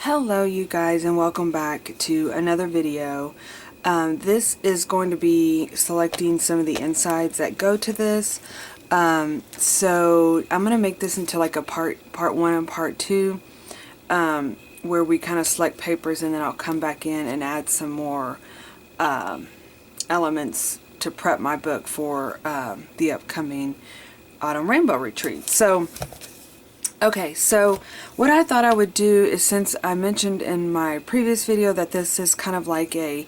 Hello you guys, and welcome back to another video. This is going to be selecting some of the insides that go to this. So I'm going to make this into like a part 1 and part 2, where we kind of select papers, and then I'll come back in and add some more elements to prep my book for the upcoming Autumn Rainbow Retreat. Okay, so what I thought I would do is, since I mentioned in my previous video that this is kind of like a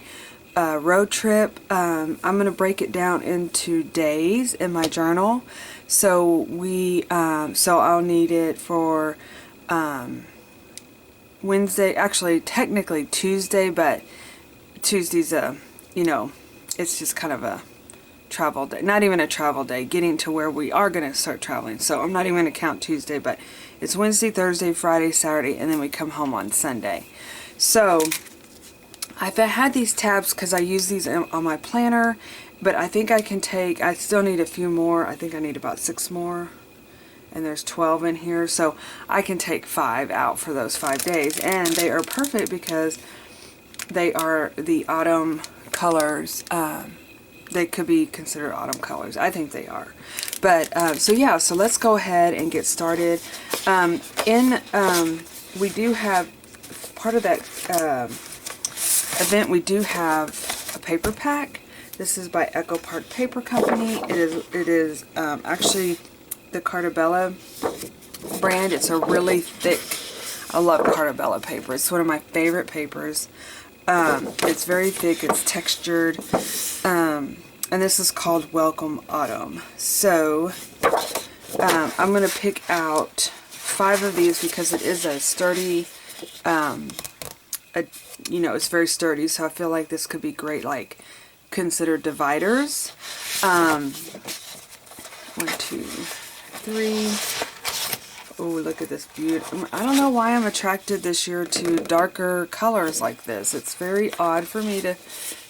road trip, I'm going to break it down into days in my journal. So I'll need it for Wednesday, actually technically Tuesday, but Tuesday's it's just kind of a travel day, not even a travel day, getting to where we are going to start traveling. So I'm not even going to count Tuesday, but it's Wednesday, Thursday, Friday, Saturday, and then we come home on Sunday. So I've had these tabs because I use these on my planner, but I think I can take, I still need a few more. I think I need about 6 more, and there's 12 in here, so I can take 5 out for those 5 days, and they are perfect because they are the autumn colors. They could be considered autumn colors. I think they are. But, so let's go ahead and get started. We do have, part of that event, we do have a paper pack. This is by Echo Park Paper Company. It is actually the Carta Bella brand. It's a really thick, I love Carta Bella paper. It's one of my favorite papers. It's very thick, it's textured, and this is called Welcome Autumn. So I'm going to pick out 5 of these because it is a sturdy, it's very sturdy, so I feel like this could be great, like, considered dividers. 1, 2, 3. Oh, look at this beauty. I don't know why I'm attracted this year to darker colors like this. It's very odd for me to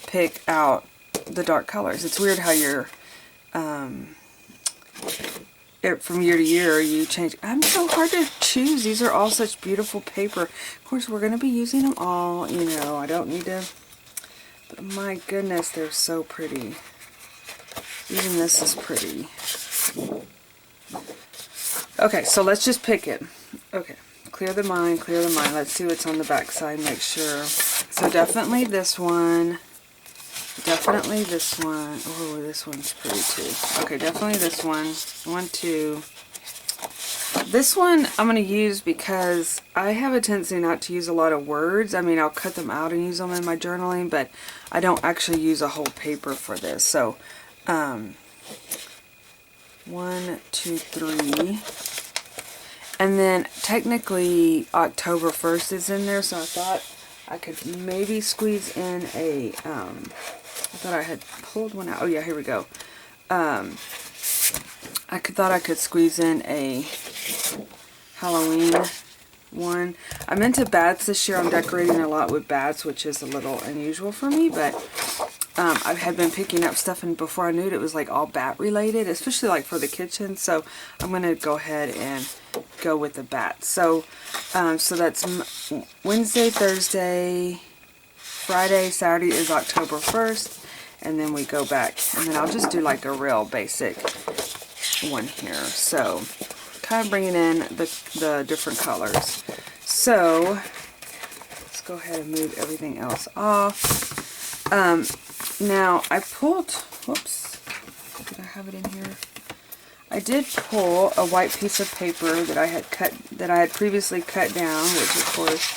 pick out the dark colors. It's weird how you're, from year to year, you change. I'm so hard to choose. These are all such beautiful paper. Of course, we're going to be using them all, I don't need to, but my goodness, they're so pretty. Even this is pretty. Okay, so let's just pick it. Okay, clear the mind, clear the mind. Let's see what's on the back side, make sure. So definitely this one. Definitely this one. Oh, this one's pretty too. Okay, definitely this one. 1, 2. This one I'm going to use because I have a tendency not to use a lot of words. I mean, I'll cut them out and use them in my journaling, but I don't actually use a whole paper for this. So, 1, 2, 3. And then technically October 1st is in there, so I thought I could maybe squeeze in a, I thought I had pulled one out. Oh yeah, here we go. I thought I could squeeze in a Halloween one. I'm into bats this year. I'm decorating a lot with bats, which is a little unusual for me, but I had been picking up stuff, and before I knew it was like all bat related, especially like for the kitchen. So I'm going to go ahead and go with the bat. So that's Wednesday, Thursday, Friday, Saturday is October 1st, and then we go back, and then I'll just do like a real basic one here. So kind of bringing in the different colors. So let's go ahead and move everything else off. Now I pulled, whoops, did I have it in here? I did pull a white piece of paper that I had previously cut down, which of course,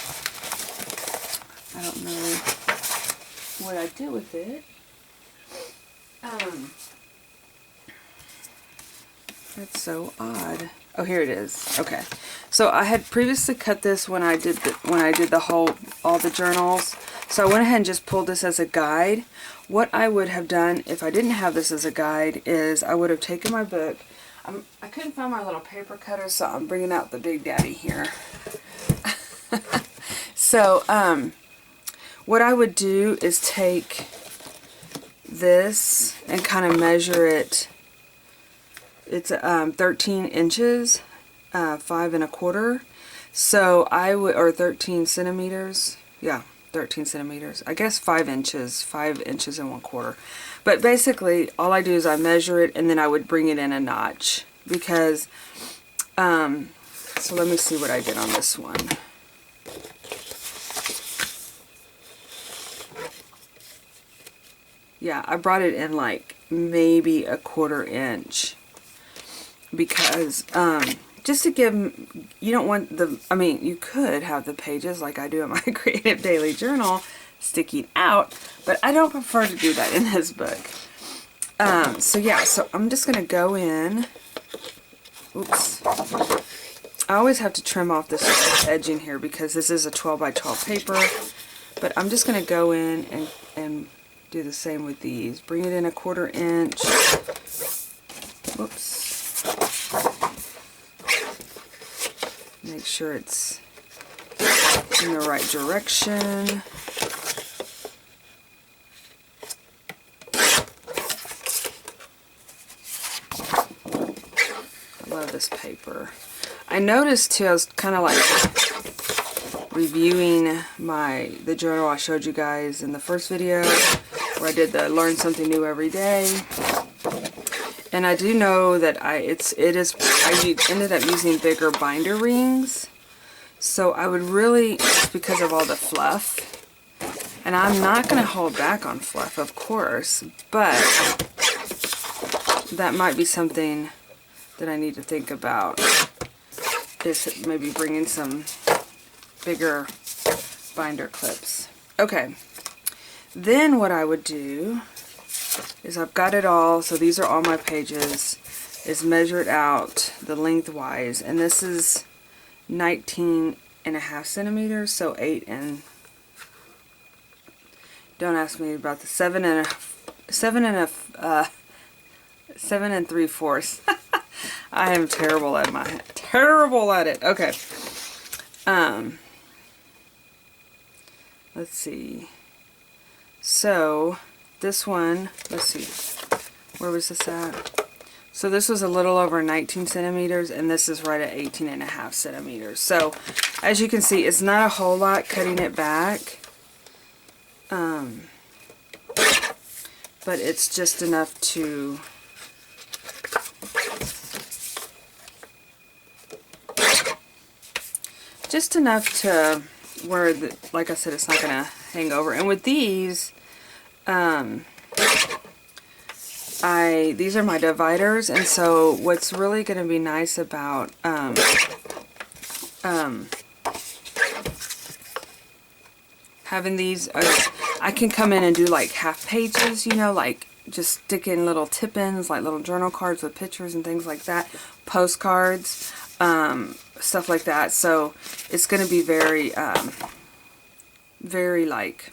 I don't know what I did with it. That's so odd. Oh, here it is. Okay. So I had previously cut this when I did all the journals. So I went ahead and just pulled this as a guide. What I would have done if I didn't have this as a guide is I would have taken my book. I couldn't find my little paper cutter, so I'm bringing out the Big Daddy here. So what I would do is take this and kind of measure it. It's 13 inches, 5 1/4. So I would, or 13 centimeters. Yeah, 13 centimeters. I guess 5 inches, 5 inches and 1/4. But basically, all I do is I measure it and then I would bring it in a notch. Because, so let me see what I did on this one. Yeah, I brought it in like maybe a 1/4 inch. Because, just to give, you don't want the, I mean, you could have the pages like I do in my Creative Daily Journal sticking out, but I don't prefer to do that in this book. So yeah, so I'm just going to go in. Oops. I always have to trim off this edging here because this is a 12 by 12 paper, but I'm just going to go in and do the same with these. Bring it in a 1/4 inch. Whoops. Make sure it's in the right direction. I love this paper. I noticed too, I was kind of like reviewing the journal I showed you guys in the first video where I did the learn something new every day. And I do know that I ended up using bigger binder rings. So I would really, just because of all the fluff, and I'm not going to hold back on fluff, of course, but that might be something that I need to think about, is maybe bringing some bigger binder clips. Okay, then what I would do is I've got it all, so these are all my pages, is measured out the lengthwise, and this is 19.5 centimeters, so 8 and, don't ask me about the 7 and 3/4. I am terrible at it. Okay. Let's see. So this one, let's see, where was this at? So this was a little over 19 centimeters, and this is right at 18.5 centimeters. So as you can see, it's not a whole lot cutting it back, but it's just enough to where, like I said, it's not going to hang over. And with these, these are my dividers, and so what's really going to be nice about having these, I can come in and do like half pages, you know, like just stick in little tip-ins, like little journal cards with pictures and things like that, postcards, stuff like that. So it's going to be very, very like,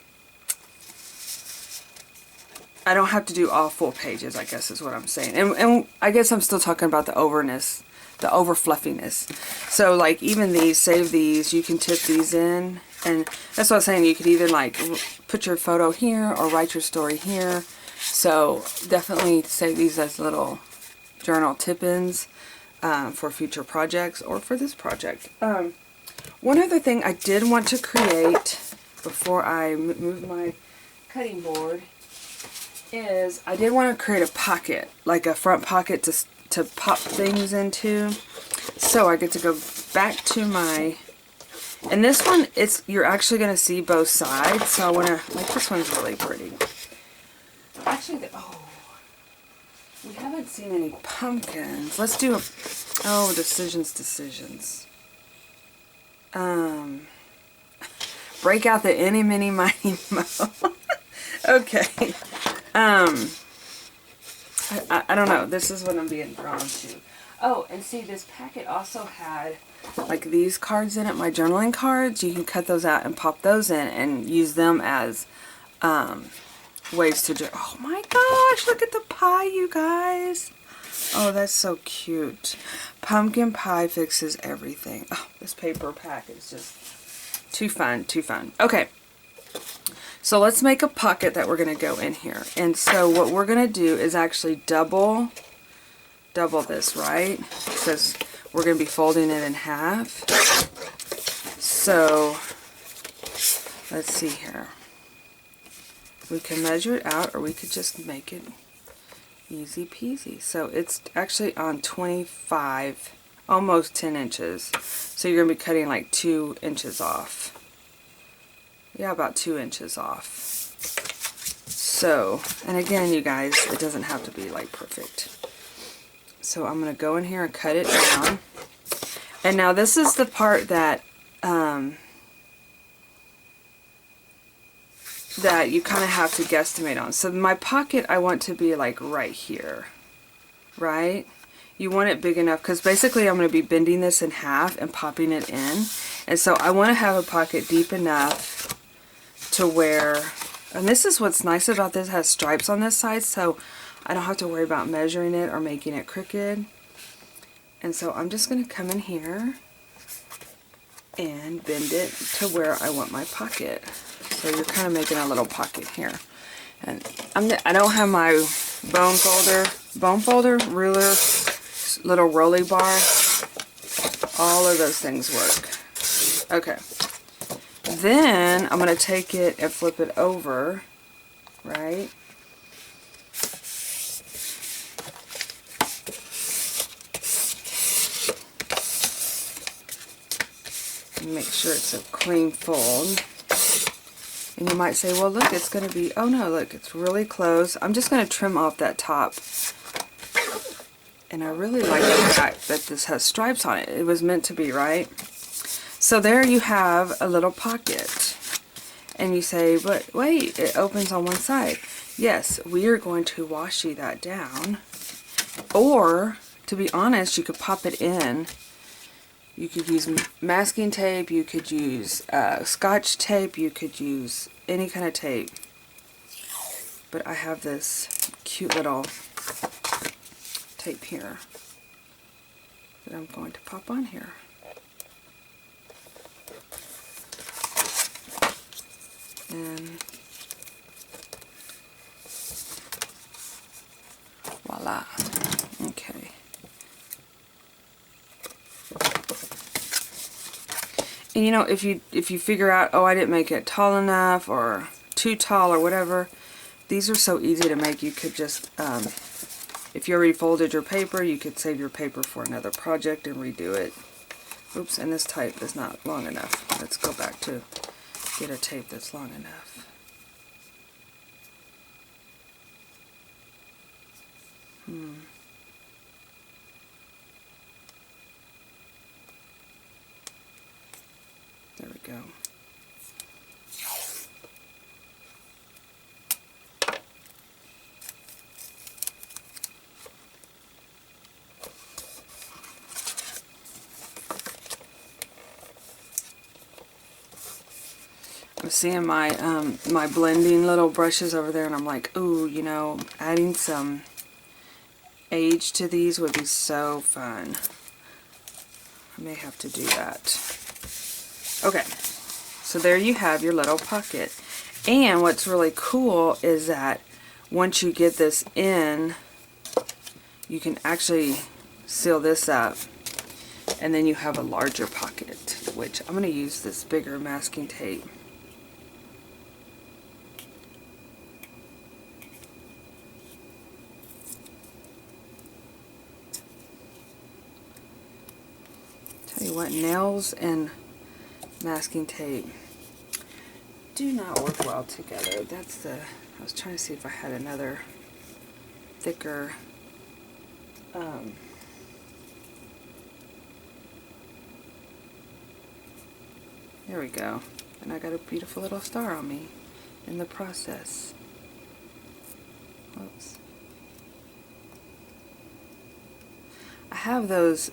I don't have to do all full pages, I guess is what I'm saying. And I guess I'm still talking about the overness, the over fluffiness. So like even these, save these, you can tip these in. And that's what I'm saying, you could either like put your photo here or write your story here. So definitely save these as little journal tip-ins for future projects or for this project. One other thing I did want to create before I move my cutting board is I did want to create a pocket, like a front pocket to pop things into. So I get to go back to my, and this one, you're actually going to see both sides, so I want to, like, this one's really pretty. Actually, we haven't seen any pumpkins. Let's do decisions. Break out the Eeny, Meeny, Miny, Mo. Okay. I don't know. This is what I'm being drawn to. Oh, and see, this packet also had like these cards in it, my journaling cards. You can cut those out and pop those in and use them as ways to oh my gosh, look at the pie, you guys. Oh, that's so cute. Pumpkin pie fixes everything. Oh, this paper pack is just too fun, too fun. Okay. So let's make a pocket that we're going to go in here. And so what we're going to do is actually double this, right? Because we're going to be folding it in half. So let's see here. We can measure it out, or we could just make it easy peasy. So it's actually on 25, almost 10 inches. So you're going to be cutting like 2 inches off. Yeah, about 2 inches off. So, and again, you guys, it doesn't have to be like perfect. So I'm going to go in here and cut it down. And now this is the part that that you kind of have to guesstimate on. So my pocket I want to be like right here, right? You want it big enough because basically I'm going to be bending this in half and popping it in. And so I want to have a pocket deep enough to where, and this is what's nice about this, it has stripes on this side, so I don't have to worry about measuring it or making it crooked. And so I'm just going to come in here and bend it to where I want my pocket. So you're kind of making a little pocket here. And I don't have my bone folder, ruler, little rolly bar. All of those things work. Okay. Then I'm going to take it and flip it over, right? And make sure it's a clean fold. And you might say, well, look, it's going to be, oh no, look, it's really close. I'm just going to trim off that top. And I really like the fact that this has stripes on it. It was meant to be, right? So there you have a little pocket. And you say, but wait, it opens on one side. Yes, we are going to washi that down. Or, to be honest, you could pop it in. You could use masking tape, you could use Scotch tape, you could use any kind of tape. But I have this cute little tape here that I'm going to pop on here. And voila. Okay. And you know, if you figure out, oh, I didn't make it tall enough or too tall or whatever, these are so easy to make. You could just, if you already folded your paper, you could save your paper for another project and redo it. Oops, and this tape is not long enough. Let's go back to get a tape that's long enough. There we go. I'm seeing my my blending little brushes over there, and I'm like, ooh, you know, adding some age to these would be so fun. I may have to do that. Okay, so there you have your little pocket. And what's really cool is that once you get this in, you can actually seal this up, and then you have a larger pocket, which I'm going to use this bigger masking tape. Tell you what, nails and masking tape do not work well together. That's the, I was trying to see if I had another thicker there we go. And I got a beautiful little star on me in the process. Oops. I have those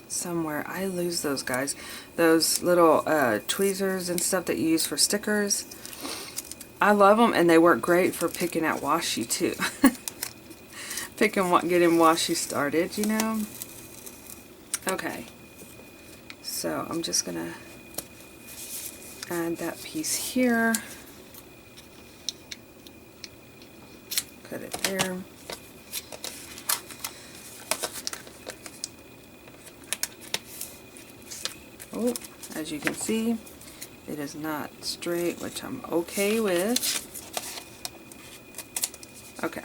somewhere. I lose those guys. Those little tweezers and stuff that you use for stickers. I love them, and they work great for picking at washi too. Getting washi started, you know. Okay. So I'm just gonna add that piece here. Cut it there. Oh, As you can see, it is not straight, which I'm okay with. Okay.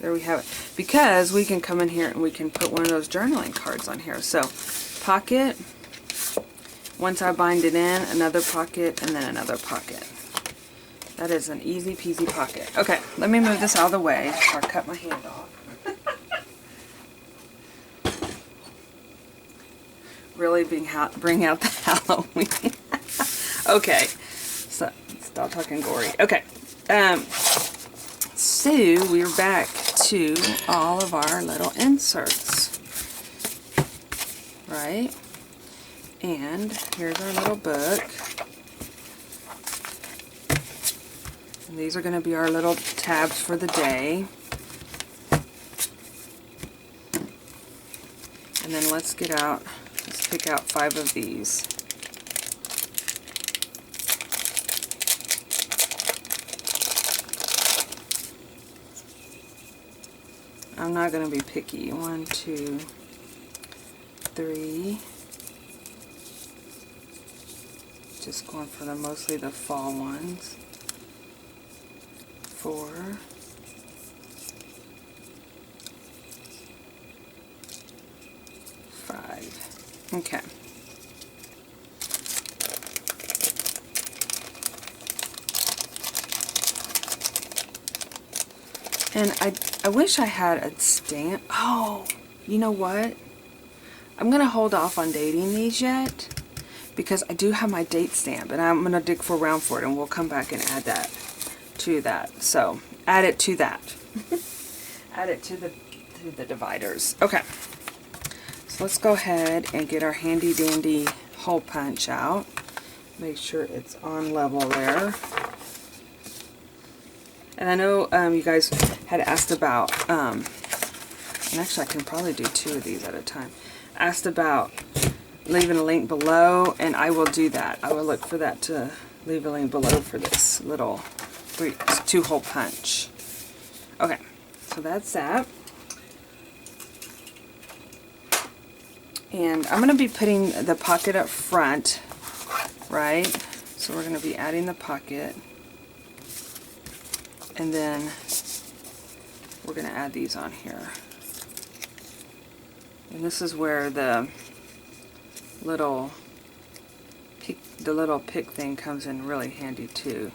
There we have it. Because we can come in here and we can put one of those journaling cards on here. So, pocket. Once I bind it in, another pocket, and then another pocket. That is an easy peasy pocket. Okay, let me move this out of the way before I cut my hand off. Really bring out the Halloween. Okay, so stop talking gory. Okay, so we're back to all of our little inserts, right? And here's our little book. And these are going to be our little tabs for the day. And then let's pick out 5 of these. I'm not going to be picky. 1, 2, 3. Just going for mostly the fall ones. 4. 5. Okay. And I wish I had a stamp. Oh, you know what? I'm going to hold off on dating these yet because I do have my date stamp and I'm going to dig around for it and we'll come back and add that to that. So, add it to that. Add it to the dividers. Okay. So let's go ahead and get our handy dandy hole punch out. Make sure it's on level there. And I know you guys had asked about, and actually I can probably do 2 of these at a time, asked about leaving a link below, and I will do that. I will look for that to leave a link below for this little 2-hole punch. Okay, so that's that. And I'm going to be putting the pocket up front, right? So we're going to be adding the pocket. And then we're going to add these on here. And this is where the little pick thing comes in really handy too.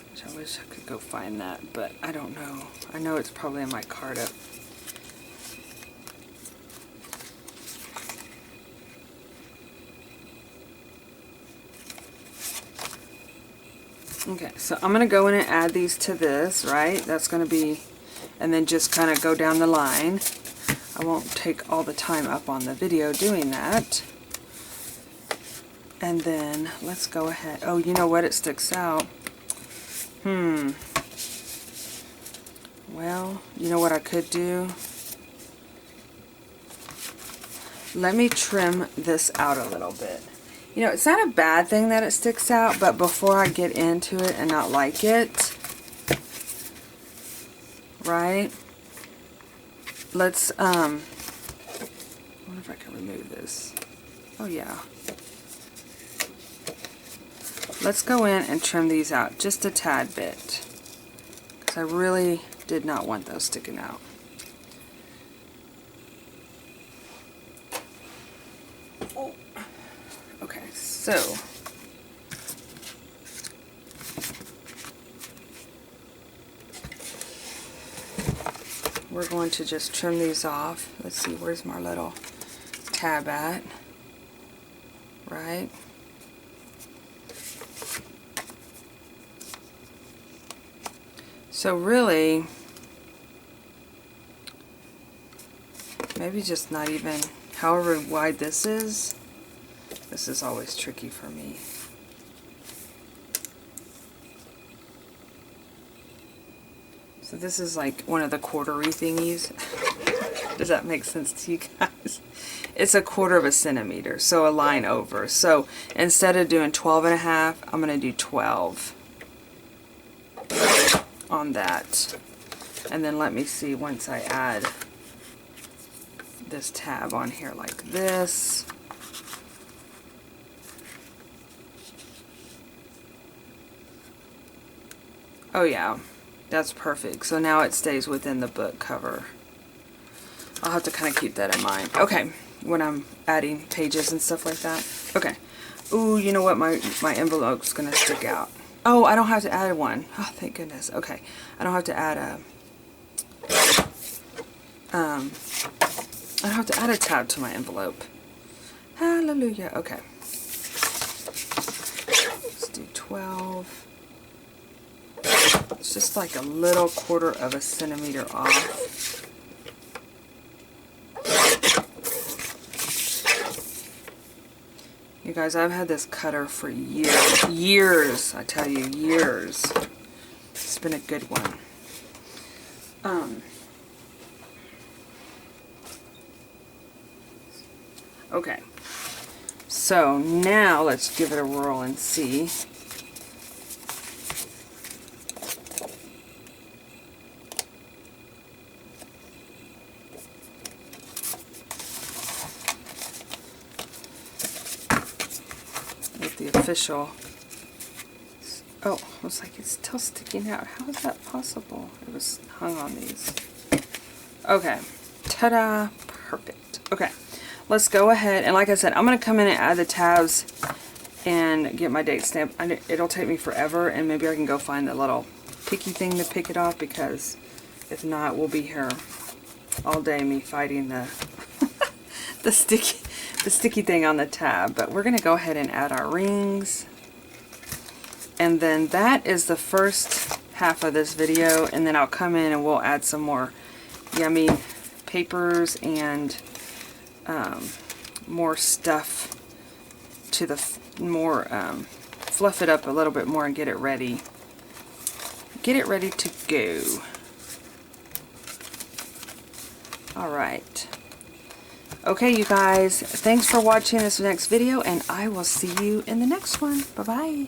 Which I wish I could go find that, but I don't know. I know it's probably in my card up. Okay, so I'm going to go in and add these to this, right? That's going to be, and then just kind of go down the line. I won't take all the time up on the video doing that. And then let's go ahead. Oh, you know what? It sticks out. Well, you know what I could do? Let me trim this out a little bit. You know, it's not a bad thing that it sticks out, but before I get into it and not like it, right? Let's, I wonder if I can remove this. Oh, yeah. Let's go in and trim these out just a tad bit, because I really did not want those sticking out. Oh. Okay, so we're going to just trim these off. Let's see, where's my little tab at? Right? So really, maybe just not even, however wide this is always tricky for me. So this is like one of the quarter-y thingies. Does that make sense to you guys? It's 1/4 of a centimeter, so a line over. So instead of doing 12.5, I'm going to do 12 on that. And then let me see once I add this tab on here like this. Oh yeah, that's perfect. So now it stays within the book cover. I'll have to kind of keep that in mind. Okay, when I'm adding pages and stuff like that. Okay. Ooh, you know what? My envelope's going to stick out. Oh, I don't have to add one. Oh, thank goodness. Okay. I don't have to add a... I don't have to add a tab to my envelope. Hallelujah. Okay. Let's do 12. It's just like a little 1/4 of a centimeter off. You guys, I've had this cutter for years. Years, I tell you, years. It's been a good one. Okay. So now let's give it a whirl and see. The official. Oh, I was like, it's still sticking out. How is that possible? It was hung on these. Okay. Ta-da! Perfect. Okay. Let's go ahead. And like I said, I'm going to come in and add the tabs and get my date stamp. It'll take me forever, and maybe I can go find the little picky thing to pick it off, because if not, we'll be here all day me fighting the the sticky thing on the tab. But we're going to go ahead and add our rings. And then that is the first half of this video, and then I'll come in and we'll add some more yummy papers and more stuff to the fluff it up a little bit more and get it ready. Get it ready to go. Alright. Okay, you guys, thanks for watching this next video, and I will see you in the next one. Bye-bye.